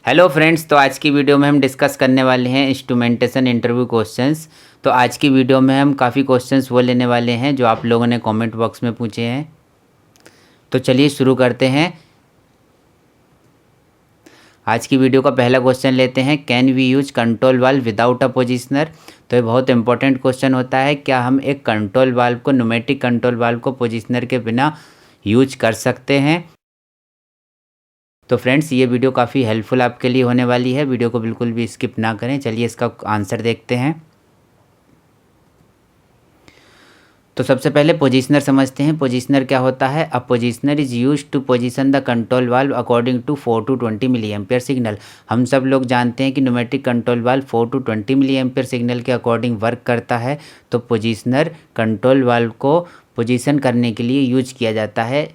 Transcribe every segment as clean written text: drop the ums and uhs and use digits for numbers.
Hello friends, तो आज की वीडियो में हम डिस्कस करने वाले हैं इंस्ट्रूमेंटेशन इंटरव्यू क्वेश्चंस। तो आज की वीडियो में हम काफ़ी क्वेश्चंस वो लेने वाले हैं जो आप लोगों ने कमेंट बॉक्स में पूछे हैं। तो चलिए शुरू करते हैं। आज की वीडियो का पहला क्वेश्चन लेते हैं, can we use control valve without a positioner. तो ये बहुत इंपॉर्टेंट क्वेश्चन होता है, क्या हम एक कंट्रोल वाल्व को, न्यूमेटिक कंट्रोल वाल्व को पोजिशनर के बिना यूज कर सकते हैं। तो फ्रेंड्स, ये वीडियो काफ़ी हेल्पफुल आपके लिए होने वाली है, वीडियो को बिल्कुल भी स्किप ना करें। चलिए इसका आंसर देखते हैं। तो सबसे पहले पोजिशनर समझते हैं। पोजिशनर क्या होता है? A positioner is used to position the control valve according to 4 to 20 milli ampere signal. हम सब लोग जानते हैं कि pneumatic control valve 4 to 20 milli ampere signal के अकॉर्डिंग वर्क करता है। तो पोजिशनर कंट्रोल वाल्व को पोजीशन करने के लिए यूज किया जाता है।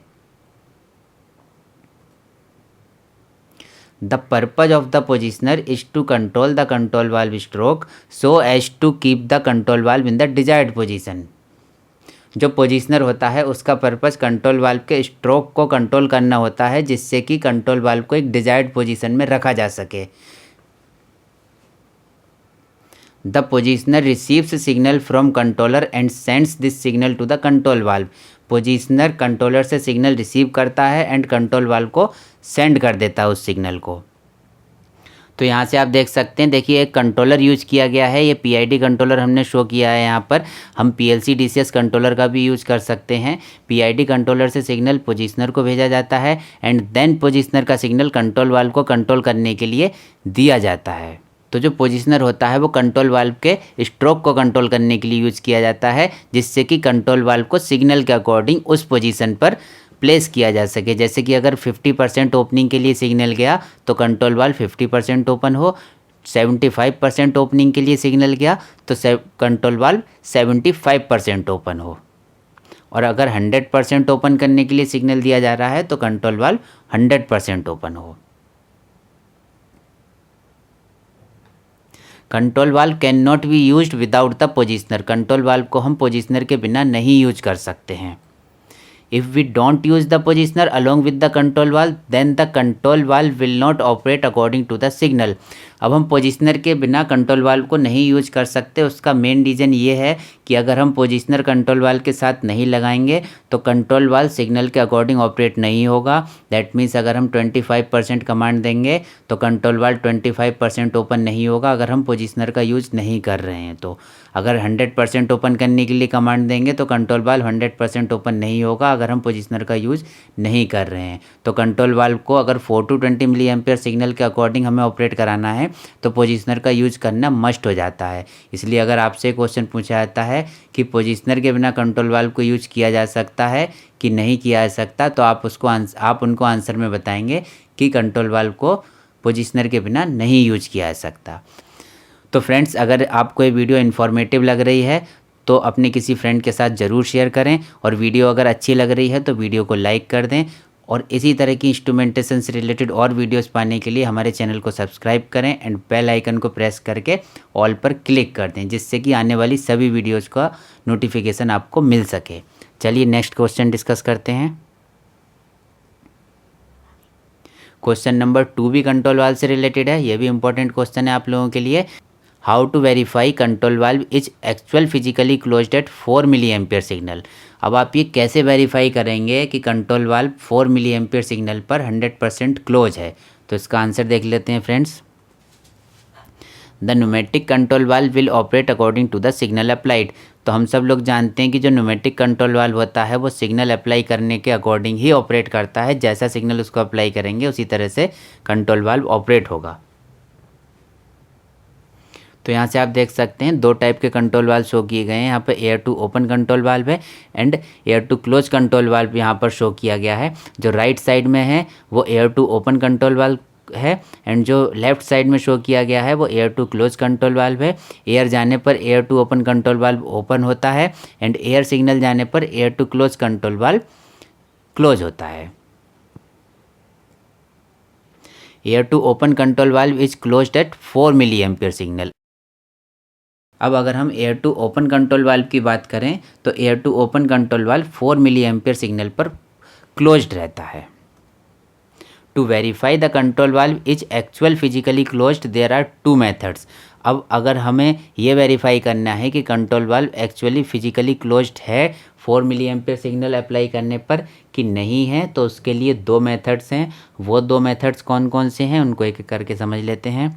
The purpose of the positioner is to control the control valve stroke so as to keep the control valve in the desired position। जो पोजिशनर होता है उसका पर्पस कंट्रोल वाल्व के स्ट्रोक को कंट्रोल करना होता है, जिससे कि कंट्रोल वाल्व को एक डिजायर्ड पोजीशन में रखा जा सके। The positioner receives signal from controller and sends this signal to the control valve. Positioner controller से सिग्नल रिसीव करता है एंड कंट्रोल वाल्व को सेंड कर देता है उस सिग्नल को। तो यहाँ से आप देख सकते हैं, देखिए एक कंट्रोलर यूज किया गया है। ये पीआईडी कंट्रोलर हमने शो किया है यहाँ पर। हम पीएलसी डीसीएस कंट्रोलर का भी यूज कर सकते हैं। पीआईडी कंट्रोलर से सिग्नल पोजिशनर को भेजा जाता है एंड देन पोजिशनर का सिग्नल कंट्रोल वाल्व को कंट्रोल करने के लिए दिया जाता है। तो जो पोजिशनर होता है वो कंट्रोल वाल्व के स्ट्रोक को कंट्रोल करने के लिए यूज किया जाता है, जिससे कि कंट्रोल वाल्व को सिग्नल के अकॉर्डिंग उस पोजीशन पर प्लेस किया जा सके। जैसे कि अगर 50% ओपनिंग के लिए सिग्नल गया तो कंट्रोल वाल्व 50% ओपन हो, 75% ओपनिंग के लिए सिग्नल गया तो कंट्रोल वाल्व 75% ओपन हो, और अगर 100% ओपन करने के लिए सिग्नल दिया जा रहा है तो कंट्रोल वाल्व 100% ओपन हो। Control valve can not be used without the positioner. Control valve को हम पोजिशनर के बिना नहीं यूज कर सकते हैं। If we don't use the positioner along with the control valve, then the control valve will not operate according to the signal। अब हम पोजिशनर के बिना कंट्रोल वाल्व को नहीं यूज कर सकते। उसका मेन रीज़न ये है कि अगर हम पोजिशनर कंट्रोल वाल्व के साथ नहीं लगाएंगे तो कंट्रोल वाल्व सिग्नल के अकॉर्डिंग ऑपरेट नहीं होगा। दैट मीन्स अगर हम 25% कमांड देंगे तो कंट्रोल वाल्व 25% ओपन नहीं होगा अगर हम पोजिशनर का यूज नहीं कर रहे हैं। तो अगर 100% ओपन करने के लिए कमांड देंगे तो कंट्रोल वाल्व 100% ओपन नहीं होगा अगर हम पोजिशनर का यूज नहीं कर रहे हैं। तो कंट्रोल वाल्व को अगर 4 to 20 मिली एम्पियर सिग्नल के अकॉर्डिंग हमें ऑपरेट कराना है तो पोजिशनर का यूज करना मस्ट हो जाता है। इसलिए अगर आपसे क्वेश्चन पूछा जाता है कि पोजिशनर के बिना कंट्रोल वाल्व को यूज किया जा सकता है कि नहीं किया जा सकता, तो आप उनको आंसर में बताएंगे कि कंट्रोल वाल्व को पोजिशनर के बिना नहीं यूज किया जा सकता। तो फ्रेंड्स, अगर आपको ये वीडियो इन्फॉर्मेटिव लग रही है तो अपने किसी फ्रेंड के साथ ज़रूर शेयर करें, और वीडियो अगर अच्छी लग रही है तो वीडियो को लाइक कर दें, और इसी तरह की इंस्ट्रूमेंटेशन से रिलेटेड और वीडियोस पाने के लिए हमारे चैनल को सब्सक्राइब करें एंड बेल आइकन को प्रेस करके ऑल पर क्लिक कर दें, जिससे कि आने वाली सभी वीडियोज़ का नोटिफिकेशन आपको मिल सके। चलिए नेक्स्ट क्वेश्चन डिस्कस करते हैं। क्वेश्चन नंबर 2 भी कंट्रोल वाल्व से रिलेटेड है। ये भी इंपॉर्टेंट क्वेश्चन है आप लोगों के लिए। How to verify control valve is actual physically closed at 4 milli ampere signal. अब आप ये कैसे वेरीफाई करेंगे कि control valve 4 milli ampere signal पर 100% क्लोज है? तो इसका आंसर देख लेते हैं friends. The pneumatic control valve will operate according to the signal applied. तो हम सब लोग जानते हैं कि जो न्यूमेटिक कंट्रोल वाल्व होता है वो सिग्नल अप्लाई करने के अकॉर्डिंग ही ऑपरेट करता है। जैसा सिग्नल उसको अप्लाई करेंगे उसी तरह से कंट्रोल वाल्व ऑपरेट होगा। तो यहाँ से आप देख सकते हैं 2 टाइप के कंट्रोल वाल्व शो किए गए हैं। यहाँ पर air to open control valve है and air to close control valve यहाँ पर शो किया गया है। जो राइट साइड में है वो air to open control valve है एंड जो लेफ्ट साइड में शो किया गया है वो air to close control valve है। एयर जाने पर air to open control valve open होता है एंड एयर सिग्नल जाने पर air to close control valve close होता है। Air to open control valve is closed at 4 milli ampere signal. अब अगर हम air to open control valve की बात करें तो air to open control valve 4 milli ampere signal पर क्लोज्ड रहता है। To verify the control valve is actual physically closed there are two methods. अब अगर हमें ये वेरीफाई करना है कि control valve actually physically closed है 4 मिली एम्पियर सिग्नल अप्लाई करने पर कि नहीं है, तो उसके लिए दो मेथड्स हैं। वो दो मेथड्स कौन कौन से हैं उनको एक एक करके समझ लेते हैं।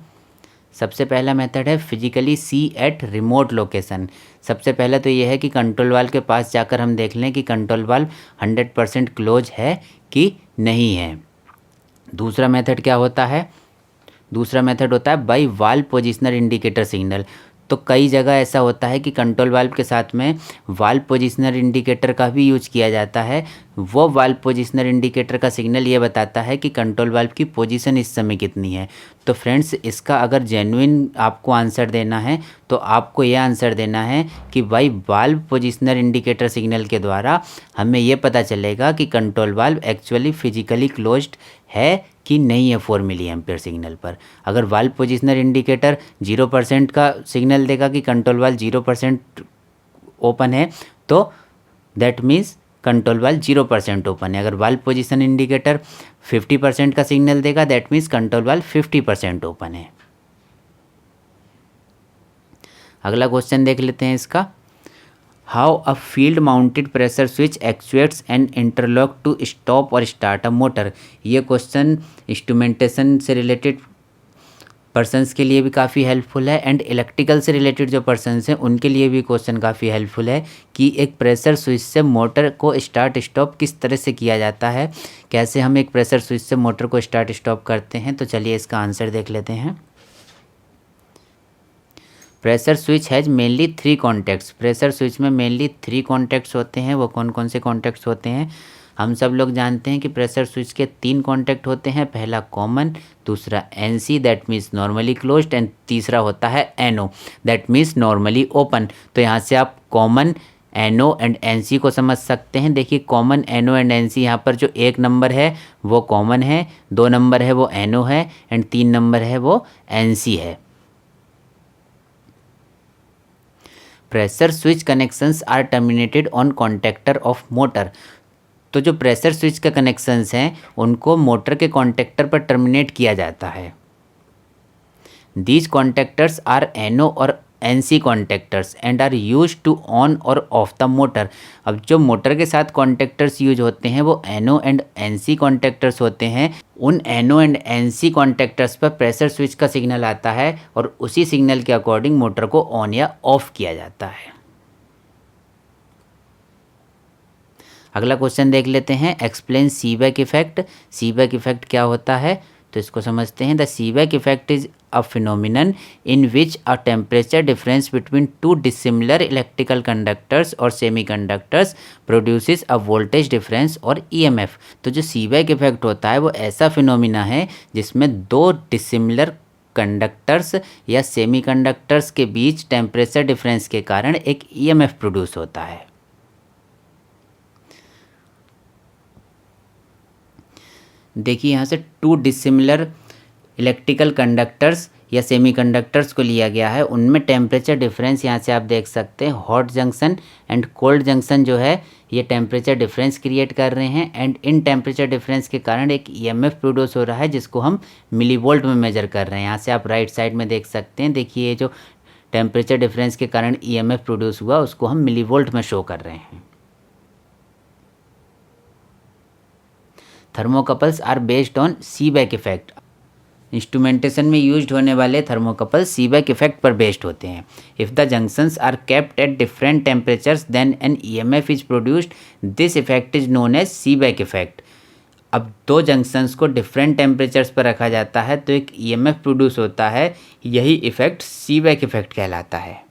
सबसे पहला मेथड है फिजिकली सी एट रिमोट लोकेशन। सबसे पहला तो ये है कि कंट्रोल वाल्व के पास जाकर हम देख लें कि कंट्रोल वाल्व 100% क्लोज है कि नहीं है। दूसरा मेथड क्या होता है? दूसरा मेथड होता है by valve positioner indicator signal. तो कई जगह ऐसा होता है कि कंट्रोल वाल्व के साथ में वाल्व पोजिशनर इंडिकेटर का भी यूज किया जाता है। वो वाल्व पोजिशनर इंडिकेटर का सिग्नल ये बताता है कि कंट्रोल वाल्व की पोजीशन इस समय कितनी है। तो फ्रेंड्स, इसका अगर जेन्युइन आपको आंसर देना है तो आपको ये आंसर देना है कि भाई वाल्व पोजिशनर इंडिकेटर सिग्नल के द्वारा हमें ये पता चलेगा कि control valve actually physically closed है कि नहीं है 4 मिली एम्पियर सिग्नल पर। अगर वाल्व पोजिशनर इंडिकेटर 0% का सिग्नल देगा कि कंट्रोल वाल्व 0% ओपन है, तो that means control valve 0% open है। अगर वाल्व पोजिशन इंडिकेटर 50% का सिग्नल देगा, that means control valve 50% open है। अगला क्वेश्चन देख लेते हैं इसका। How a field mounted pressure switch actuates and interlock to stop or start a motor. ये क्वेश्चन इंस्ट्रूमेंटेशन से रिलेटेड पर्सन्स के लिए भी काफ़ी हेल्पफुल है एंड इलेक्ट्रिकल से रिलेटेड जो पर्सन्स हैं उनके लिए भी क्वेश्चन काफ़ी हेल्पफुल है कि एक प्रेशर स्विच से मोटर को स्टार्ट स्टॉप किस तरह से किया जाता है, कैसे हम एक प्रेशर स्विच से मोटर को स्टार्ट स्टॉप करते हैं। तो चलिए इसका आंसर देख लेते हैं। Pressure switch has mainly 3 contacts. Pressure switch में मेनली 3 कॉन्टैक्ट्स होते हैं। वो कौन कौन से कॉन्टैक्ट्स होते हैं? हम सब लोग जानते हैं कि प्रेशर स्विच के 3 कॉन्टैक्ट होते हैं। पहला कॉमन, दूसरा NC that means normally closed end तीसरा होता है NO that means normally open. तो यहाँ से आप कॉमन, एनओ एंड एनसी को समझ सकते हैं। देखिए कॉमन, एनओ एंड एनसी, यहाँ पर जो 1 नंबर है वो कॉमन है, 2 नंबर है वो एनओ है एंड 3 नंबर है वो एनसी है। Pressure switch connections are terminated on contactor of motor. तो जो प्रेशर स्विच के कनेक्शंस हैं उनको मोटर के कॉन्टैक्टर पर टर्मिनेट किया जाता है। These contactors are NO or NC contactors and are use to on or off the motor. अब जो मोटर के साथ कॉन्टैक्टर्स यूज होते हैं वो एनओ एंड एनसी कॉन्टैक्टर्स होते हैं। उन एनओ एंड एनसी कॉन्टैक्टर्स पर प्रेशर स्विच का सिग्नल आता है और उसी सिग्नल के अकॉर्डिंग मोटर को ऑन या ऑफ किया जाता है। अगला क्वेश्चन देख लेते हैं। Explain सीबैक effect. सीबैक इफेक्ट क्या होता है तो इसको समझते हैं। The सीबैक effect is a phenomenon in which a temperature difference between two dissimilar electrical conductors or semiconductors produces a voltage difference or EMF। तो जो सीबैक इफेक्ट होता है वो ऐसा फिनोमिना है जिसमें दो डिसिमिलर कंडक्टर्स या सेमीकंडक्टर्स के बीच टेम्परेचर डिफरेंस के कारण एक EMF प्रोड्यूस होता है। देखिए यहाँ से 2 डिसिमिलर इलेक्ट्रिकल कंडक्टर्स या सेमीकंडक्टर्स को लिया गया है। उनमें टेम्परेचर डिफरेंस यहाँ से आप देख सकते हैं। Hot junction and cold junction जो है ये टेम्परेचर डिफरेंस क्रिएट कर रहे हैं एंड इन टेम्परेचर डिफरेंस के कारण एक EMF प्रोड्यूस हो रहा है जिसको हम मिलीवोल्ट में मेजर कर रहे हैं। यहाँ से आप राइट साइड में देख सकते हैं। देखिए ये जो टेम्परेचर डिफरेंस के कारण EMF प्रोड्यूस हुआ उसको हम मिलीवोल्ट में शो कर रहे हैं। Thermocouples are based on Seebeck effect. Instrumentation में यूज्ड होने वाले थर्मोकपल सीबैक इफेक्ट पर बेस्ड होते हैं। If the junctions are kept at different temperatures then an EMF is produced. This effect is known as Seebeck effect. अब 2 junctions को different temperatures पर रखा जाता है तो एक EMF प्रोड्यूस होता है। यही इफेक्ट सीबैक इफेक्ट कहलाता है।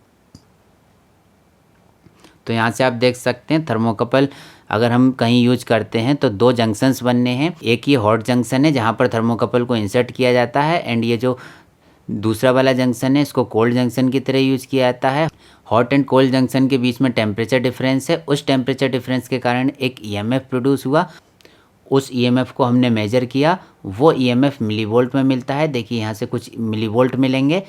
तो यहाँ से आप देख सकते हैं थर्मोकपल अगर हम कहीं यूज करते हैं तो 2 जंक्शंस बनने हैं। एक ये हॉट जंक्शन है जहाँ पर थर्मोकपल को इंसर्ट किया जाता है एंड ये जो दूसरा वाला जंक्शन है इसको कोल्ड जंक्शन की तरह यूज किया जाता है। हॉट एंड कोल्ड जंक्शन के बीच में टेम्परेचर डिफरेंस है। उस टेम्परेचर डिफरेंस के कारण एक EMF प्रोड्यूस हुआ। उस EMF को हमने मेजर किया, वो EMF मिलीवोल्ट में मिलता है। देखिए यहाँ से कुछ मिलीवोल्ट मिलेंगे।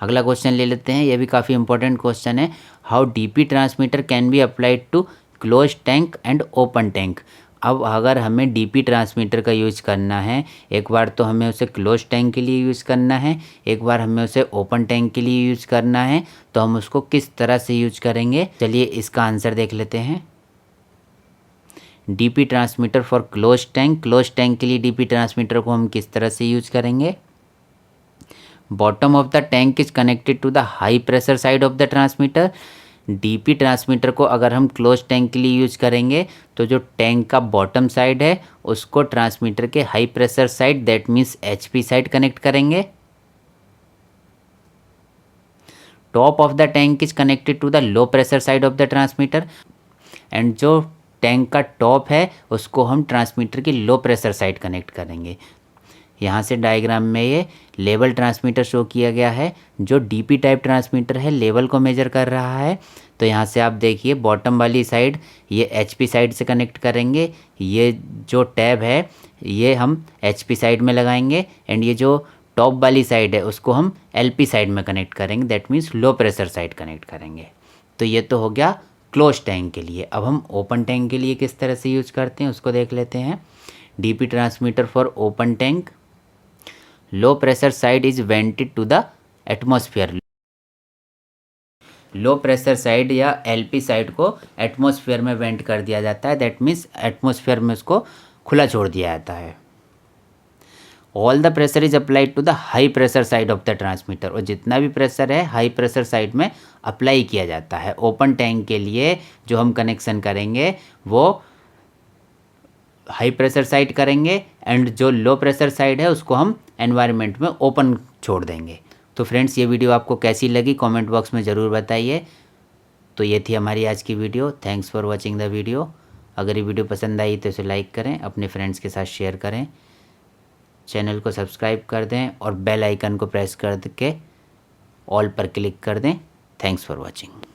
अगला क्वेश्चन ले लेते हैं। यह भी काफ़ी इंपॉर्टेंट क्वेश्चन है। How DP transmitter can be applied to close tank and open tank. अब अगर हमें डीपी ट्रांसमीटर का यूज़ करना है, एक बार तो हमें उसे क्लोज टैंक के लिए यूज़ करना है, एक बार हमें उसे ओपन टैंक के लिए यूज़ करना है, तो हम उसको किस तरह से यूज करेंगे, चलिए इसका आंसर देख लेते हैं। DP transmitter for close tank, close tank के लिए डीपी ट्रांसमीटर को हम किस तरह से यूज करेंगे। Bottom of the tank is connected to the high pressure side of the transmitter. DP transmitter को अगर हम क्लोज टैंक के लिए यूज करेंगे तो जो टैंक का बॉटम साइड है उसको ट्रांसमीटर के high pressure side, that means HP side connect करेंगे। Top of the tank is connected to the low pressure side of the transmitter, and जो टैंक का टॉप है उसको हम ट्रांसमीटर की लो प्रेशर साइड कनेक्ट करेंगे। यहाँ से डायग्राम में ये लेवल ट्रांसमीटर शो किया गया है। जो डीपी टाइप ट्रांसमीटर है लेवल को मेजर कर रहा है, तो यहाँ से आप देखिए बॉटम वाली साइड ये एचपी साइड से कनेक्ट करेंगे, ये जो टैब है ये हम एचपी साइड में लगाएंगे, एंड ये जो टॉप वाली साइड है उसको हम एलपी साइड में कनेक्ट करेंगे, that means low pressure side connect करेंगे। तो ये तो हो गया क्लोज टैंक के लिए। अब हम ओपन टैंक के लिए किस तरह से यूज करते हैं उसको देख लेते हैं। DP transmitter for open tank, low pressure side is vented to the atmosphere. Low pressure side या एलपी साइड को एटमॉस्फेयर में वेंट कर दिया जाता है, दैट मीन्स एटमॉस्फेयर में उसको खुला छोड़ दिया जाता है। All the pressure is applied to the high pressure side of the transmitter, और जितना भी प्रेशर है हाई प्रेशर साइड में अप्लाई किया जाता है। ओपन टैंक के लिए जो हम कनेक्शन करेंगे वो हाई प्रेशर साइड करेंगे, एंड जो लो प्रेशर साइड है उसको हम एनवायरनमेंट में ओपन छोड़ देंगे। तो फ्रेंड्स ये वीडियो आपको कैसी लगी कमेंट बॉक्स में ज़रूर बताइए। तो ये थी हमारी आज की video. Thanks for watching the video. अगर ये वीडियो पसंद आई तो इसे लाइक करें, अपने फ्रेंड्स के साथ शेयर करें, चैनल को सब्सक्राइब कर दें और बेल आइकन को प्रेस कर के ऑल पर क्लिक कर दें। Thanks for watching.